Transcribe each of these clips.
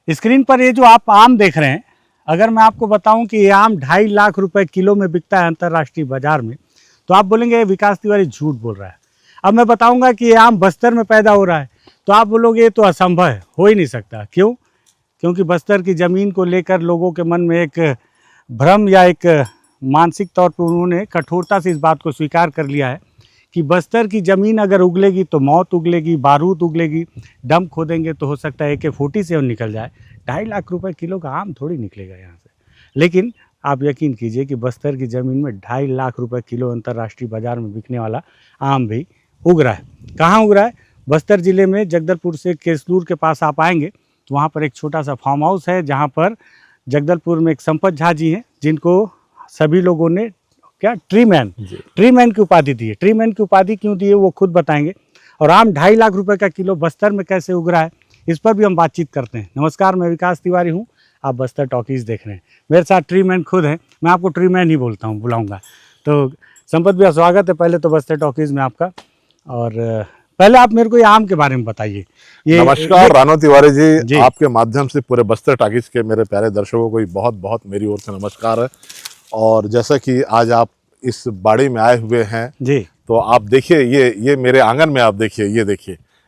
Screen पर ये जो आप आम देख रहे हैं, अगर मैं आपको बताऊं कि ये आम 2.5 लाख रुपए किलो में बिकता है अंतर्राष्ट्रीय बाजार में, तो आप बोलेंगे विकास तिवारी झूठ बोल रहा है। अब मैं बताऊंगा कि ये आम बस्तर में पैदा हो रहा है, तो आप बोलोगे ये तो असंभव है, हो ही नहीं सकता। क्यों? क्योंकि बस्तर की ज़मीन को लेकर लोगों के मन में एक भ्रम या एक मानसिक तौर पर उन्होंने कठोरता से इस बात को स्वीकार कर लिया है कि बस्तर की ज़मीन अगर उगलेगी तो मौत उगलेगी, बारूद उगलेगी, डंप खोदेंगे तो हो सकता है AK-47 निकल जाए। 2.5 लाख रुपए किलो का आम थोड़ी निकलेगा यहाँ से। लेकिन आप यकीन कीजिए कि बस्तर की ज़मीन में 2.5 लाख रुपए किलो अंतर्राष्ट्रीय बाजार में बिकने वाला आम भी उग रहा है। कहाँ उग रहा है? बस्तर ज़िले में जगदलपुर से केसलूर के पास आप आएंगे तो वहाँ पर एक छोटा सा फार्म हाउस है, जहाँ पर जगदलपुर में एक संपत झा जी हैं, जिनको सभी लोगों ने ट्री मैन की उपाधि दी है। ट्री मैन की उपाधि क्यों दी है वो खुद बताएंगे। और आम 2.5 लाख रुपए का किलो बस्तर में कैसे उग रहा है, इस पर भी हम बातचीत करते हैं। नमस्कार, मैं विकास तिवारी हूँ, आप बस्तर टॉकीज़ देख रहे हैं। मेरे साथ ट्री मैन खुद हैं, मैं आपको ट्री मैन ही बुलाऊंगा। तो संपत भैया, स्वागत है पहले तो बस्तर टॉकीज़ में आपका। और पहले आप मेरे को ये आम के बारे में बताइए। नमस्कार रानो तिवारी जी, आपके माध्यम से पूरे बस्तर टॉकीज़ के मेरे प्यारे दर्शकों को बहुत बहुत मेरी ओर से नमस्कार है। और जैसा कि आज आप इस बाड़ी में आए हुए हैं जी, तो आप देखिए ये मेरे आंगन में आप देखिए,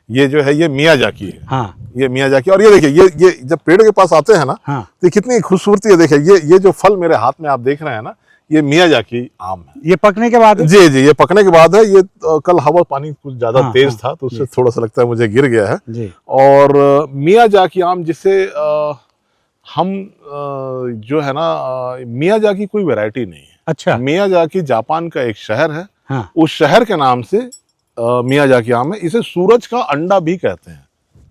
ये जो है ये मियाजाकी है। हाँ, ये मियाजाकी। और ये देखिए ये जब पेड़ के पास आते हैं ना, हाँ, तो कितनी खूबसूरती है। देखिए ये जो फल मेरे हाथ में आप देख रहे हैं ना, ये मियाजाकी आम है। ये पकने के बाद? जी, ये पकने के बाद है। ये कल हवा पानी कुछ ज्यादा तेज था तो उससे थोड़ा सा लगता है मुझे गिर गया है जी। और मियाजाकी आम जिसे हम जो है ना, मियाजाकी कोई वैरायटी नहीं है। अच्छा। मियाजाकी जापान का एक शहर है। हाँ। उस शहर के नाम से मियाजाकी आम है। इसे सूरज का अंडा भी कहते हैं।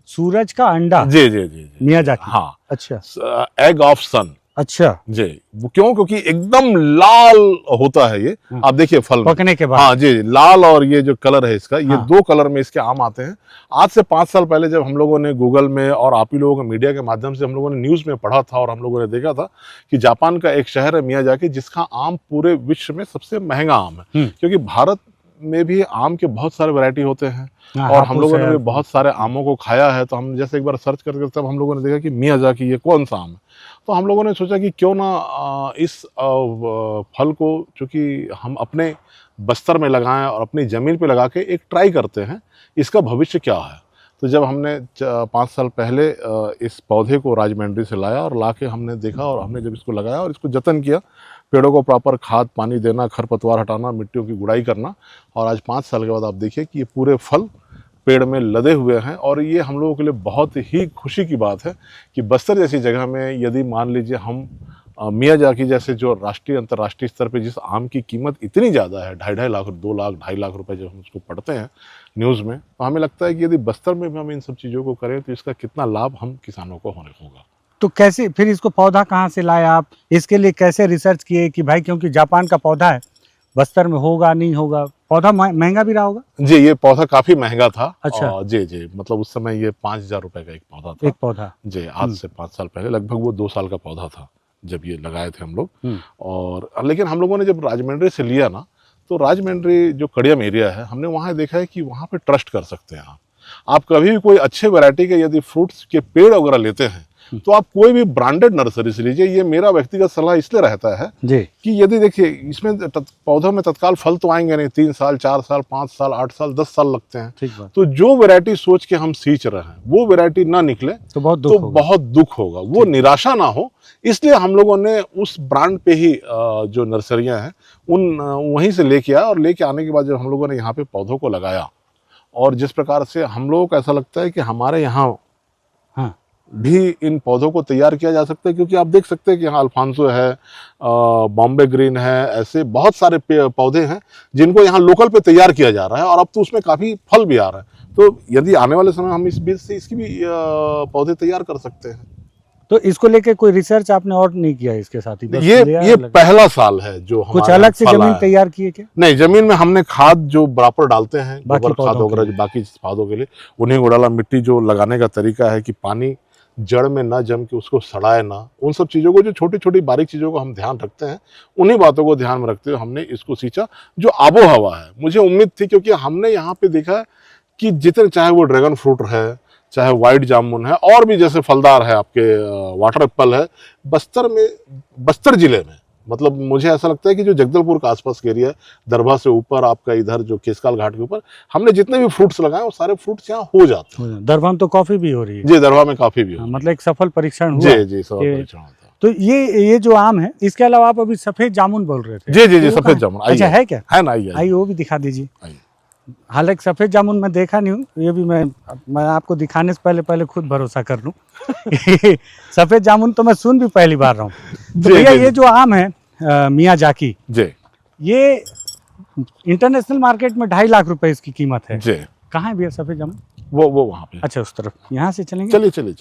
सूरज का अंडा? जी मियाजाकी। हाँ, अच्छा। एग ऑफ सन। अच्छा जी। वो क्यों? क्योंकि एकदम लाल होता है ये। आप देखिए फल पकने के बाद। हाँ जी, लाल। और ये जो कलर है इसका, ये दो कलर में इसके आम आते हैं। आज से 5 साल पहले जब हम लोगों ने गूगल में और आप ही लोगों के मीडिया के माध्यम से हम लोगों ने न्यूज में पढ़ा था और हम लोगों ने देखा था कि जापान का एक शहर है मियाजाकी, जिसका आम पूरे विश्व में सबसे महंगा आम है। क्योंकि भारत में भी आम के बहुत सारे वैरायटी होते हैं और हम लोगों ने भी बहुत सारे आमों को खाया है। तो हम जैसे एक बार सर्च करके तब हम लोगों ने देखा कि मियाजाकी ये कौन सा आम है। तो हम लोगों ने सोचा कि क्यों ना इस फल को, चूँकि हम अपने बस्तर में लगाएं और अपनी ज़मीन पे लगा के एक ट्राई करते हैं, इसका भविष्य क्या है। तो जब हमने 5 साल पहले इस पौधे को राजमंड्री से लाया और ला के हमने देखा और हमने जब इसको लगाया और इसको जतन किया, पेड़ों को प्रॉपर खाद पानी देना, खरपतवार हटाना, मिट्टियों की गुड़ाई करना, और आज 5 साल के बाद आप देखिए कि ये पूरे फल पेड़ में लदे हुए हैं। और ये हम लोगों के लिए बहुत ही खुशी की बात है कि बस्तर जैसी जगह में यदि मान लीजिए हम मियाजाकी जैसे जो राष्ट्रीय अंतर्राष्ट्रीय स्तर पे जिस आम की कीमत इतनी ज़्यादा है, 2.5 लाख 2 लाख 2.5 लाख रुपए जब हम उसको पढ़ते हैं न्यूज़ में, तो हमें लगता है कि यदि बस्तर में भी हम इन सब चीज़ों को करें तो इसका कितना लाभ हम किसानों को होगा। तो कैसे फिर इसको पौधा कहाँ से लाए आप? इसके लिए कैसे रिसर्च किए कि भाई क्योंकि जापान का पौधा है, बस्तर में होगा नहीं होगा? पौधा महंगा भी रहा होगा? जी, ये पौधा काफी महंगा था। अच्छा। जी, मतलब उस समय ये 5,000 रुपए का एक पौधा था। एक पौधा जी, आज से 5 साल पहले, लगभग वो 2 साल का पौधा था जब ये लगाए थे हम लोग। और लेकिन हम लोगों ने जब राजमंड्री से लिया ना, तो राजमंड्री जो कड़ियम एरिया है, हमने वहाँ देखा है कि वहाँ पे ट्रस्ट कर सकते हैं आप कभी भी कोई अच्छे वैरायटी के यदि फ्रूट्स के पेड़ वगैरह लेते हैं तो आप कोई भी ब्रांडेड नर्सरी से लीजिए। ये मेरा व्यक्तिगत सलाह इसलिए रहता है जी कि यदि देखिए इसमें पौधों में तत्काल फल तो आएंगे नहीं, 3 साल 4 साल 5 साल 8 साल 10 साल लगते हैं। तो जो वैरायटी सोच के हम सींच रहे हैं वो वैरायटी ना निकले तो बहुत दुख होगा, वो निराशा ना हो। इसलिए हम लोगों ने उस ब्रांड पे ही जो नर्सरियां हैं वहीं से लेके आया, और लेके आने के बाद जब हम लोगों ने यहाँ पे पौधों को लगाया, और जिस प्रकार से हम लोगों को ऐसा लगता है कि हमारे यहाँ भी इन पौधों को तैयार किया जा सकता है। क्योंकि आप देख सकते हैं कि यहाँ अल्फांसो है, बॉम्बे ग्रीन है, ऐसे बहुत सारे पौधे हैं जिनको यहाँ लोकल पे तैयार किया जा रहा है, और अब तो उसमें काफ़ी फल भी आ रहा है। तो यदि आने वाले समय हम इस बीज से इसकी भी पौधे तैयार कर सकते हैं। तो इसको लेके कोई रिसर्च आपने और नहीं किया इसके साथ ही? ये पहला साल है जो कुछ अलग से जमीन तैयार की है क्या? नहीं, जमीन में हमने खाद जो बराबर डालते हैं, गोबर खाद वगैरह जो बाकी पौधों के लिए, उन्हीं को डाला। मिट्टी जो लगाने का तरीका है कि पानी जड़ में ना जम के उसको सड़ाए ना, उन सब चीज़ों को, जो छोटी छोटी बारीक चीज़ों को हम ध्यान रखते हैं, उन्हीं बातों को ध्यान में रखते हुए हमने इसको सींचा। जो आबो हवा है, मुझे उम्मीद थी, क्योंकि हमने यहाँ पे देखा कि जितने चाहे वो ड्रैगन फ्रूट है, चाहे व्हाइट जामुन है, और भी जैसे फलदार है आपके वाटर एप्पल है। बस्तर जिले में मतलब मुझे ऐसा लगता है कि जो जगदलपुर का आसपास का एरिया है, दरभा से ऊपर आपका इधर जो केसकाल घाट के ऊपर, हमने जितने भी फ्रूट्स लगाए वो सारे फ्रूट्स यहाँ हो जाते हैं। दरभा में तो कॉफी भी हो रही है। जी, दरभा में काफी भी हो, मतलब एक सफल परीक्षण हुआ। जी सफल परीक्षण होता है। तो ये जो आम है, इसके अलावा आप अभी सफेद जामुन बोल रहे थे। जी सफेद जामुन। अच्छा, है क्या? है ना, आइए वो भी दिखा दीजिए। आइए। हालांकि सफेद जामुन मैं देखा नहीं हूँ, ये भी मैं आपको दिखाने से पहले खुद भरोसा कर लूँ। सफेद जामुन तो मैं सुन भी पहली बार रहा हूँ। तो भैया ये जो आम है मियाजाकी जी, ये इंटरनेशनल मार्केट में 2.5 लाख रुपए इसकी कीमत है जी। कहाँ है भैया सफेद जामुन? वो वहाँ पे। अच्छा, उस तरफ। यहाँ से चलेंगे? चलिए।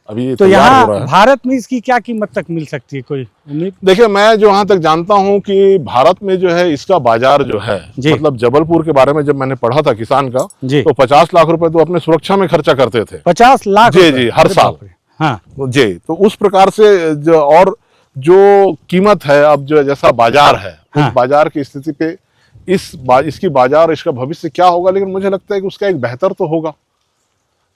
अभी तो यहाँ भारत में इसकी क्या कीमत तक मिल सकती है, कोई उम्मीद? देखिए, मैं जो यहाँ तक जानता हूँ कि भारत में जो है इसका बाजार जो है, मतलब जबलपुर के बारे में जब मैंने पढ़ा था किसान का, तो 50 लाख रुपए तो अपने सुरक्षा में खर्चा करते थे। 50 लाख? जी हर साल। हाँ जी। तो उस प्रकार से जो कीमत है, अब जो जैसा बाजार है, उस बाजार की स्थिति पे इसकी बाजार, इसका भविष्य क्या होगा, लेकिन मुझे लगता है कि उसका एक बेहतर तो होगा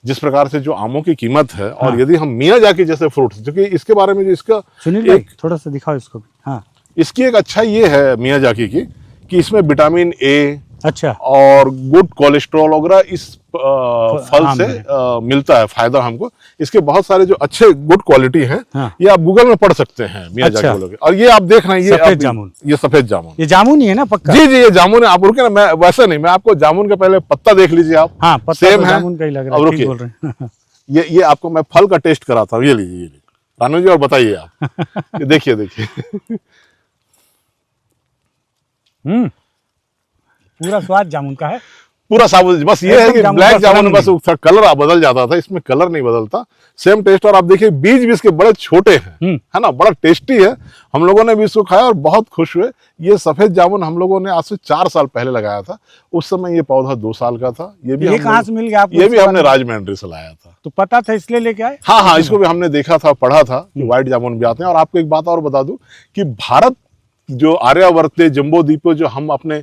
जिस प्रकार से जो आमों की कीमत है। और यदि हम मियाजाकी जैसे फ्रूट्स, जो कि इसके बारे में जो इसका एक थोड़ा सा दिखाओ इसको भी। हाँ, इसकी एक अच्छा ये है मियाजाकी की कि इसमें विटामिन ए, अच्छा, और गुड कोलेस्ट्रॉल वगैरह इस फल से मिलता है फायदा हमको। इसके बहुत सारे जो अच्छे गुड क्वालिटी हैं, ये आप गूगल में पढ़ सकते हैं मियाजाकी वालों के। और ये आप देख रहे हैं, ये सफेद जामुन, ये सफेद जामुन, ये जामुन ही है ना पक्का? जी ये जामुन है। आप रुके ना, मैं वैसे नहीं, मैं आपको जामुन का पहले पत्ता देख लीजिए आप। हाँ, सेम है, जामुन का ही लग रहा है। ठीक बोल रहे हैं। ये आपको मैं फल का टेस्ट कराता हूँ। ये लीजिए रानू जी, और बताइए आप। देखिए पूरा स्वाद जामुन का है, पूरा साबुत। बस ये है कि ब्लैक जामुन बस कलर बदल जाता था, इसमें कलर नहीं बदलता, सेम टेस्ट। और आप देखिए बीज भी इसके बड़े छोटे हैं, है ना, बड़ा टेस्टी है। हम लोगों ने भी इसको खाया और बहुत खुश हुए। ये सफेद जामुन हम लोगों ने आज से 4 साल पहले लगाया था। उस समय ये पौधा 2 साल का था। ये भी कहाँ से मिल गया आपको? ये भी हमने राजमंड्री से लाया था। तो पता था इसलिए लेके आए? हाँ, इसको भी हमने देखा था, पढ़ा था कि व्हाइट जामुन भी आते हैं। और आपको एक बात और बता दूं कि भारत जो आर्यावर्ते जम्बो द्वीप जो हम अपने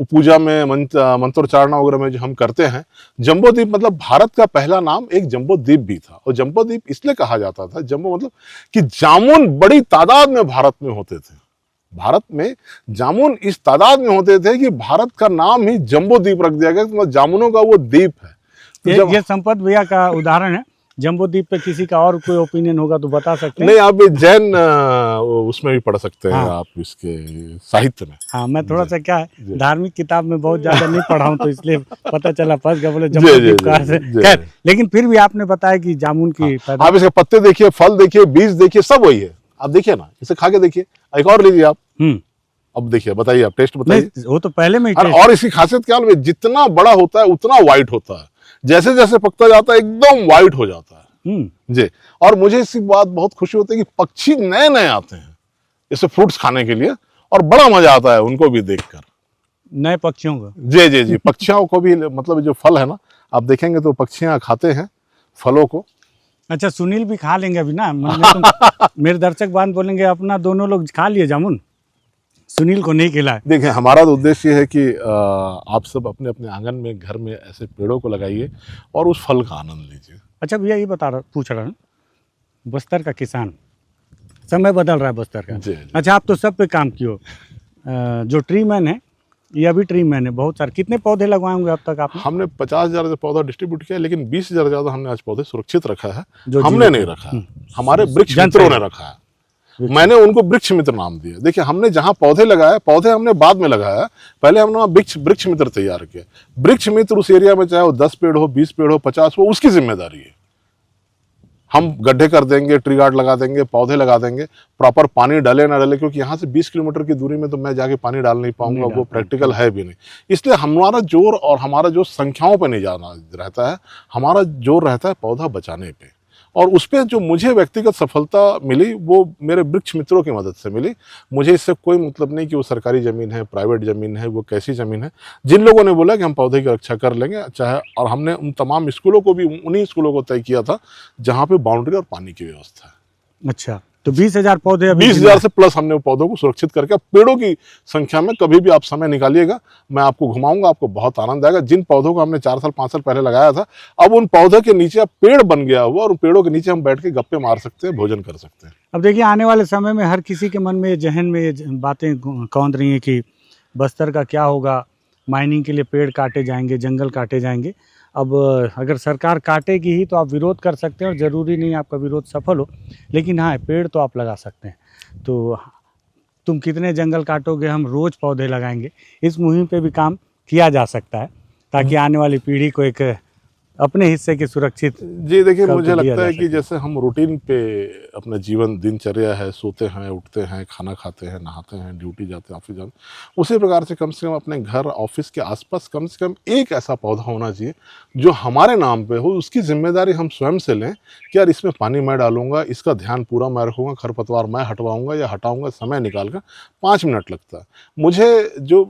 पूजा में मंत्रोच्चारण वगैरह में जो हम करते हैं, जम्बो द्वीप मतलब भारत का पहला नाम एक जम्बो द्वीप भी था। और जम्बो द्वीप इसलिए कहा जाता था, जम्बो मतलब कि जामुन बड़ी तादाद में भारत में होते थे। भारत में जामुन इस तादाद में होते थे कि भारत का नाम ही जम्बो द्वीप रख दिया गया, मतलब जामुनों का वो द्वीप है। तो ये संपत भैया का उदाहरण है। जम्बो द्वीप पे किसी का और कोई ओपिनियन होगा तो बता सकते हैं? नहीं, आप जैन उसमें भी पढ़ सकते हैं। आप इसके साहित्य में। हाँ, मैं थोड़ा सा क्या है, धार्मिक किताब में बहुत ज्यादा नहीं पढ़ा हूँ, तो इसलिए पता चला फंस गया, बोले जम्बो द्वीप का से। खैर, लेकिन फिर भी आपने बताया कि जामुन की आप इसके पत्ते देखिए, फल देखिए, बीज देखिए, सब वही है। आप देखिए ना, इसे खा के देखिए। एक और लीजिए आप। अब देखिए, बताइए आप, टेस्ट बताइए। वो तो पहले में ही। और इसकी खासियत क्या है, जितना बड़ा होता है उतना व्हाइट होता है, जैसे जैसे पकता जाता है एकदम व्हाइट हो जाता है जी। और मुझे इसी बात बहुत खुशी होती है कि पक्षी नए आते हैं इसे फ्रूट्स खाने के लिए, और बड़ा मजा आता है उनको भी देखकर, नए पक्षियों को। जी पक्षियों को भी, मतलब जो फल है ना, आप देखेंगे तो पक्षियां खाते हैं फलों को। अच्छा, सुनील भी खा लेंगे अभी ना। मेरे दर्शक बांध बोलेंगे अपना दोनों लोग खा लिए जामुन, सुनील को नहीं खिलाए। देखिए, हमारा तो उद्देश्य है कि आप सब अपने अपने आंगन में, घर में ऐसे पेड़ों को लगाइए और उस फल का आनंद लीजिए। अच्छा भैया, ये पूछ रहा हूँ, बस्तर का किसान, समय बदल रहा है बस्तर का। जी। अच्छा, आप तो सब पे काम किए हो। जो ट्री मैन है, ये अभी ट्री मैन है, बहुत सारे। कितने पौधे लगवाए होंगे अब तक आपने? हमने 50,000 पौधा डिस्ट्रीब्यूट किया, लेकिन 20,000 ज्यादा हमने आज पौधे सुरक्षित रखा है। जो हमने नहीं रखा है, हमारे वृक्ष मित्रों ने रखा है। मैंने उनको वृक्ष मित्र नाम दिया। देखिए, हमने जहां पौधे लगाए, पौधे हमने बाद में लगाया, पहले हमने वहां वृक्ष मित्र तैयार किया। वृक्ष मित्र उस एरिया में, चाहे वो 10 पेड़ हो, 20 पेड़ हो, 50 हो, उसकी जिम्मेदारी है। हम गड्ढे कर देंगे, ट्री गार्ड लगा देंगे, पौधे लगा देंगे, प्रॉपर पानी डाले ना डाले, क्योंकि यहाँ से 20 किलोमीटर की दूरी में तो मैं जाके पानी डाल नहीं पाऊंगा, वो प्रैक्टिकल है भी नहीं। इसलिए हमारा जोर और हमारा जो संख्याओं पर नहीं जाना रहता है, हमारा जोर रहता है पौधा बचाने पे। और उस पर जो मुझे व्यक्तिगत सफलता मिली, वो मेरे वृक्ष मित्रों की मदद से मिली। मुझे इससे कोई मतलब नहीं कि वो सरकारी ज़मीन है, प्राइवेट ज़मीन है, वो कैसी ज़मीन है। जिन लोगों ने बोला कि हम पौधे की रक्षा कर लेंगे, चाहे, और हमने उन तमाम स्कूलों को भी उन्हीं स्कूलों को तय किया था जहाँ पे बाउंड्री और पानी की व्यवस्था है। अच्छा, तो 20,000 पौधे अभी 20,000 से प्लस हमने पौधों को सुरक्षित करके, अब पेड़ों की संख्या में कभी भी आप समय निकालिएगा, मैं आपको घुमाऊंगा, आपको बहुत आनंद आएगा। जिन पौधों को हमने 4 साल 5 साल पहले लगाया था, अब उन पौधों के नीचे अब पेड़ बन गया हुआ, और उन पेड़ों के नीचे हम बैठ के गप्पे मार सकते हैं, भोजन कर सकते हैं। अब देखिए, आने वाले समय में हर किसी के मन में, जहन में ये बातें कौंध रही हैं कि बस्तर का क्या होगा, माइनिंग के लिए पेड़ काटे जाएंगे, जंगल काटे जाएंगे। अब अगर सरकार काटेगी ही तो आप विरोध कर सकते हैं, और ज़रूरी नहीं आपका विरोध सफल हो, लेकिन हाँ, पेड़ तो आप लगा सकते हैं। तो तुम कितने जंगल काटोगे, हम रोज़ पौधे लगाएंगे, इस मुहिम पे भी काम किया जा सकता है, ताकि आने वाली पीढ़ी को एक अपने हिस्से की सुरक्षित। जी देखिए, मुझे लगता है कि जैसे हम रूटीन पे अपना जीवन दिनचर्या है, सोते हैं, उठते हैं, खाना खाते हैं, नहाते हैं, ड्यूटी जाते हैं, ऑफिस जाते हैं, उसी प्रकार से कम अपने घर ऑफिस के आसपास कम से कम एक ऐसा पौधा होना चाहिए जो हमारे नाम पे हो। उसकी जिम्मेदारी हम स्वयं से लें कि यार इसमें पानी मैं डालूंगा, इसका ध्यान पूरा मैं रखूँगा, खरपतवार मैं हटवाऊँगा या हटाऊँगा, समय निकाल कर 5 मिनट लगता है। मुझे जो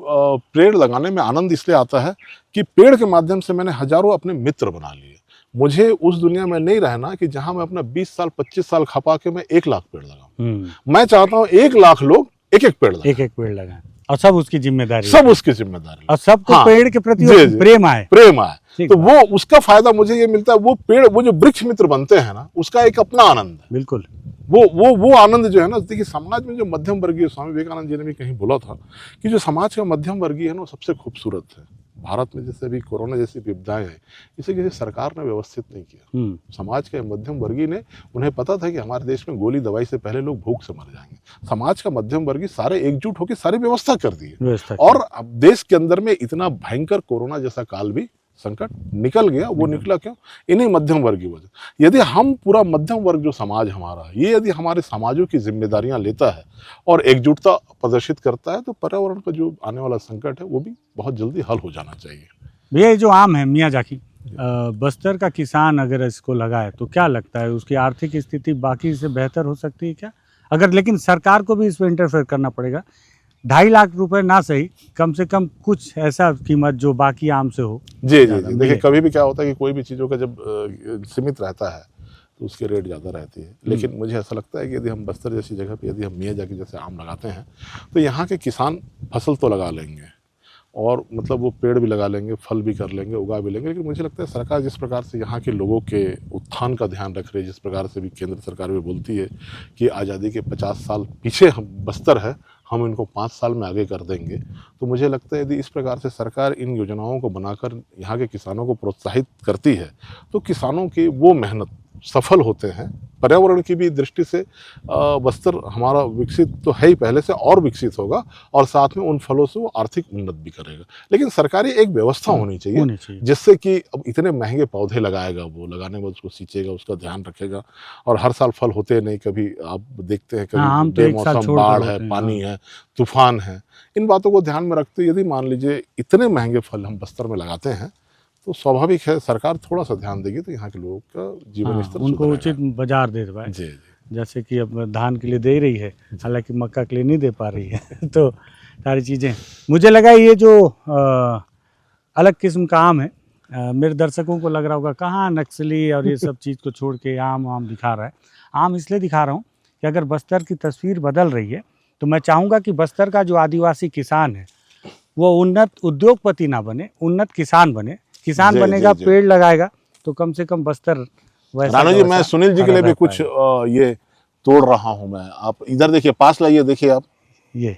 पेड़ लगाने में आनंद इसलिए आता है कि पेड़ के माध्यम से मैंने हजारों अपने मित्र बना लिए। मुझे उस दुनिया में नहीं रहना कि जहां मैं अपना 20 साल 25 साल खपा के मैं 1 लाख पेड़ लगाऊं। मैं चाहता हूं 1 लाख लोग एक एक पेड़ लगाएं, एक एक पेड़ लगाएं, और सब उसकी जिम्मेदारी, सब उसकी जिम्मेदारी, और सबको हाँ, पेड़ के प्रति प्रेम आए। तो वो उसका फायदा मुझे ये मिलता है। वो पेड़, वो जो वृक्ष मित्र बनते हैं ना, उसका एक अपना आनंद है। बिल्कुल, वो आनंद जो है ना, देखिए समाज में जो मध्यम वर्गीय, स्वामी विवेकानंद जी ने भी कहीं बोला था कि जो समाज का मध्यम वर्गीय है ना, वो सबसे खूबसूरत है। भारत में जैसे अभी कोरोना जैसी विपदाएं हैं, इसे किसी सरकार ने व्यवस्थित नहीं किया। समाज के मध्यम वर्गीय ने, उन्हें पता था कि हमारे देश में गोली दवाई से पहले लोग भूख से मर जाएंगे। समाज का मध्यम वर्गीय सारे एकजुट होकर सारी व्यवस्था कर दी है, और अब देश के अंदर में इतना भयंकर कोरोना जैसा काल भी, संकट निकल गया। वो निकला क्यों? इन्हीं मध्यम वर्ग की वजह। यदि हम पूरा मध्यम वर्ग जो समाज हमारा है, ये यदि हमारे समाजों की जिम्मेदारियां लेता है और एकजुटता प्रदर्शित करता है, तो पर्यावरण का जो आने वाला संकट है वो भी बहुत जल्दी हल हो जाना चाहिए। भैया, जो आम है मियाजाकी, बस्तर का किसान अगर इसको लगाए तो क्या लगता है, उसकी आर्थिक स्थिति बाकी से बेहतर हो सकती है क्या? अगर, लेकिन सरकार को भी इसमें इंटरफेयर करना पड़ेगा। 2.5 लाख रुपए ना सही, कम से कम कुछ ऐसा कीमत जो बाकी आम से हो। जी जी जी, देखिए कभी भी क्या होता है कि कोई भी चीज़ों का जब सीमित रहता है तो उसके रेट ज़्यादा रहती है। लेकिन मुझे ऐसा लगता है कि यदि हम बस्तर जैसी जगह पे यदि हम मियाजाकी जैसे आम लगाते हैं, तो यहाँ के किसान फसल तो लगा लेंगे, और मतलब वो पेड़ भी लगा लेंगे, फल भी कर लेंगे, उगा भी लेंगे। लेकिन मुझे लगता है सरकार जिस प्रकार से यहाँ के लोगों के उत्थान का ध्यान रख रही है, जिस प्रकार से भी केंद्र सरकार भी बोलती है कि आज़ादी के 50 साल पीछे हम बस्तर है, हम इनको 5 साल में आगे कर देंगे, तो मुझे लगता है यदि इस प्रकार से सरकार इन योजनाओं को बनाकर यहाँ के किसानों को प्रोत्साहित करती है, तो किसानों की वो मेहनत सफल होते हैं। पर्यावरण की भी दृष्टि से बस्तर हमारा विकसित तो है ही पहले से, और विकसित होगा, और साथ में उन फलों से वो आर्थिक उन्नत भी करेगा। लेकिन सरकारी एक व्यवस्था होनी चाहिए जिससे कि अब इतने महंगे पौधे लगाएगा, वो लगाने के बाद उसको सींचेगा, उसका ध्यान रखेगा, और हर साल फल होते नहीं। कभी आप देखते हैं कभी बेमौसम बाढ़ है, पानी है, तूफान है, इन बातों को ध्यान में रखते यदि मान लीजिए इतने महंगे फल हम बस्तर में लगाते हैं, तो स्वाभाविक है सरकार थोड़ा सा ध्यान देगी तो यहाँ के लोगों का जीवन स्तर उनको उचित बाजार दे पाए। जी, जैसे कि अब धान के लिए दे रही है, हालांकि मक्का के लिए नहीं दे पा रही है। तो सारी चीज़ें, मुझे लगा ये जो अलग किस्म का आम है, मेरे दर्शकों को लग रहा होगा कहाँ नक्सली और ये सब चीज़ को छोड़ के आम दिखा रहा है। आम इसलिए दिखा रहा हूँ कि अगर बस्तर की तस्वीर बदल रही है, तो मैं चाहूँगा कि बस्तर का जो आदिवासी किसान है वो उन्नत उद्योगपति ना बने, उन्नत किसान बने। किसान बनेगा, पेड़ लगाएगा, तो कम से कम बस्तर वैसा। राणा जी, मैं सुनील जी के लिए भी कुछ ये तोड़ रहा हूं मैं। आप इधर देखिए, पास लाइए, देखिए आप ये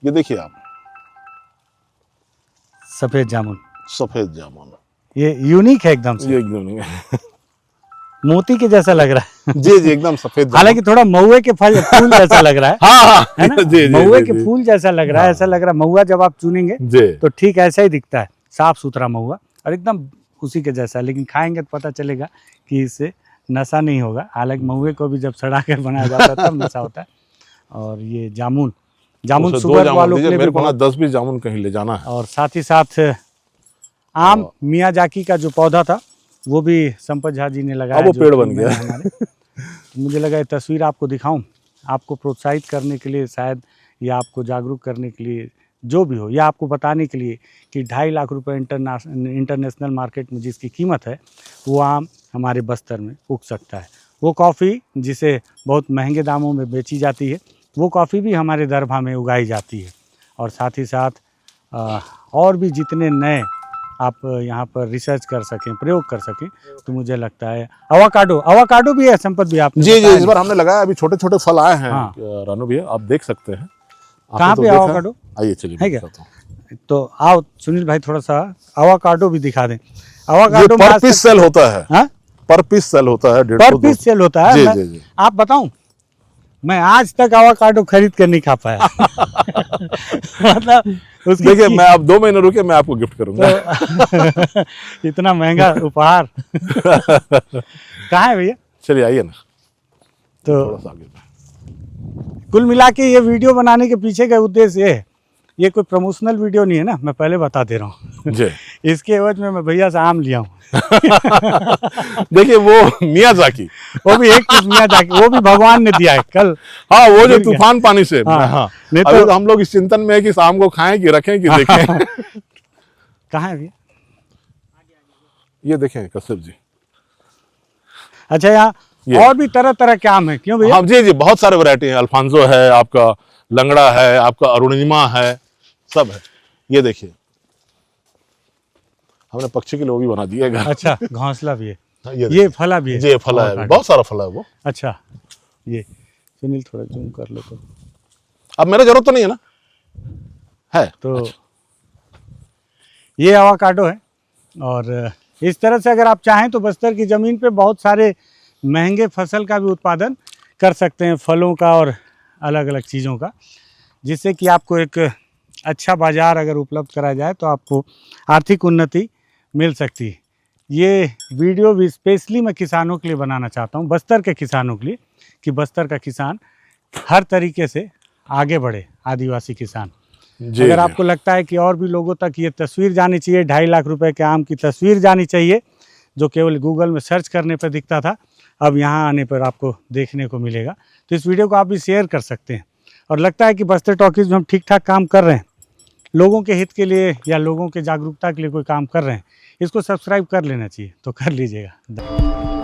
देखिए आप, सफेद जामुन। सफेद जामुन, ये यूनिक है एकदम से, ये यूनिक है। मोती के जैसा लग रहा है। जी जी, एकदम सफेद। हालांकि थोड़ा महुए के फूल जैसा लग रहा है। हाँ, है ना? महुए के फूल जैसा लग रहा है। ऐसा लग रहा है महुआ जब आप चुनेंगे तो ठीक ऐसा ही दिखता है, साफ सुथरा महुआ, और एकदम उसी के जैसा। लेकिन खाएंगे तो पता चलेगा कि इससे नशा नहीं होगा। हालांकि महुए को भी जब सड़ा कर बनाया जाता है तब नशा होता है। और ये जामुन शुगर वालों के लिए मेरे को 10-20 जामुन कहीं ले जाना है। और साथ ही साथ आम मियाजाकी का जो पौधा था वो भी संपत झा जी ने लगाया, वो पेड़ बन गया हमारे। तो मुझे लगा ये तस्वीर आपको दिखाऊं, आपको प्रोत्साहित करने के लिए शायद, या आपको जागरूक करने के लिए, जो भी हो, या आपको बताने के लिए कि 2.5 लाख रुपए इंटरनेशनल मार्केट में जिसकी कीमत है, वो आम हमारे बस्तर में उग सकता है। वो कॉफ़ी जिसे बहुत महंगे दामों में बेची जाती है, वो कॉफ़ी भी हमारे दरभा में उगाई जाती है। और साथ ही साथ और भी जितने नए आप यहाँ पर रिसर्च कर सकें, प्रयोग कर सकें, तो मुझे लगता है अवाकाडो भी है संपत भी आपने जी बताया इस बार हमने लगाया, अभी छोटे छोटे फल आए हैं। हाँ। रानू भैया आप देख सकते हैं। कहाँ पे अवाकाडो? आइए चलिए है क्या? दिखाता हूं। तो आओ सुनील भाई थोड़ा सा अवाकाडो भी दिखा दें। अवाकाडो पर पीस सेल होता है। हाँ? पर पीस सेल होता है, 150 पर पीस सेल होता है। जी, मैं, जी, जी। आप बताऊं, मैं आज तक अवाकाडो खरीद कर नहीं खा पाया। मतलब उसकी देखिए मैं अब 2 महीने रुके, मैं आपको गिफ्ट करूंगा। तो इतना महंगा उपहार कहाँ है भैया? चलिए आइए ना, तो थोड़ा सा आगे। कुल मिला के ये वीडियो बनाने के पीछे का उद्देश्य ये है, ये कोई प्रमोशनल वीडियो नहीं है ना, मैं पहले बता दे रहा हूँ। जी इसके एवज में मैं भैया से आम लिया हूँ। देखिए वो मियाजाकी, वो भी एक पीस मियाजाकी, वो भी भगवान ने दिया है कल। हाँ वो जो गिर गया। तूफान पानी से। हाँ, हाँ नहीं अभी तो तो हम लोग इस चिंतन में है कि शाम को खाएं कि रखें कि देखें। कहाँ है भैया? ये देखें कश्यप जी। अच्छा, यहाँ ये। और भी तरह तरह के आम है, क्यों भैया? हाँ जी जी, बहुत सारे वैरायटी है। अल्फांसो है, आपका लंगड़ा है, आपका अरुणिमा है, सब है। ये देखिए हमने पक्षी के लिए वो भी बना दिया है। अच्छा, घोंसला भी है, ये ये फला भी है। जी फला है, बहुत सारा फला है वो। अच्छा, ये सुनील थोड़ा जूम कर लो तो। अब मेरा जरूरत तो नहीं है ना? है तो अच्छा। ये अवाकाडो है। और इस तरह से अगर आप चाहें तो बस्तर की ज़मीन पे बहुत सारे महंगे फसल का भी उत्पादन कर सकते हैं, फलों का और अलग अलग चीज़ों का, जिससे कि आपको एक अच्छा बाज़ार अगर उपलब्ध कराया जाए तो आपको आर्थिक उन्नति मिल सकती है। ये वीडियो भी स्पेशली मैं किसानों के लिए बनाना चाहता हूँ, बस्तर के किसानों के लिए, कि बस्तर का किसान हर तरीके से आगे बढ़े, आदिवासी किसान। अगर आपको लगता है कि और भी लोगों तक ये तस्वीर जानी चाहिए, 2.5 लाख रुपए के आम की तस्वीर जानी चाहिए, जो केवल गूगल में सर्च करने पर दिखता था, अब यहाँ आने पर आपको देखने को मिलेगा। तो इस वीडियो को आप भी शेयर कर सकते हैं। और लगता है कि बस्तर टॉकीज़ में हम ठीक ठाक काम कर रहे हैं, लोगों के हित के लिए या लोगों के जागरूकता के लिए कोई काम कर रहे हैं, इसको सब्सक्राइब कर लेना चाहिए, तो कर लीजिएगा।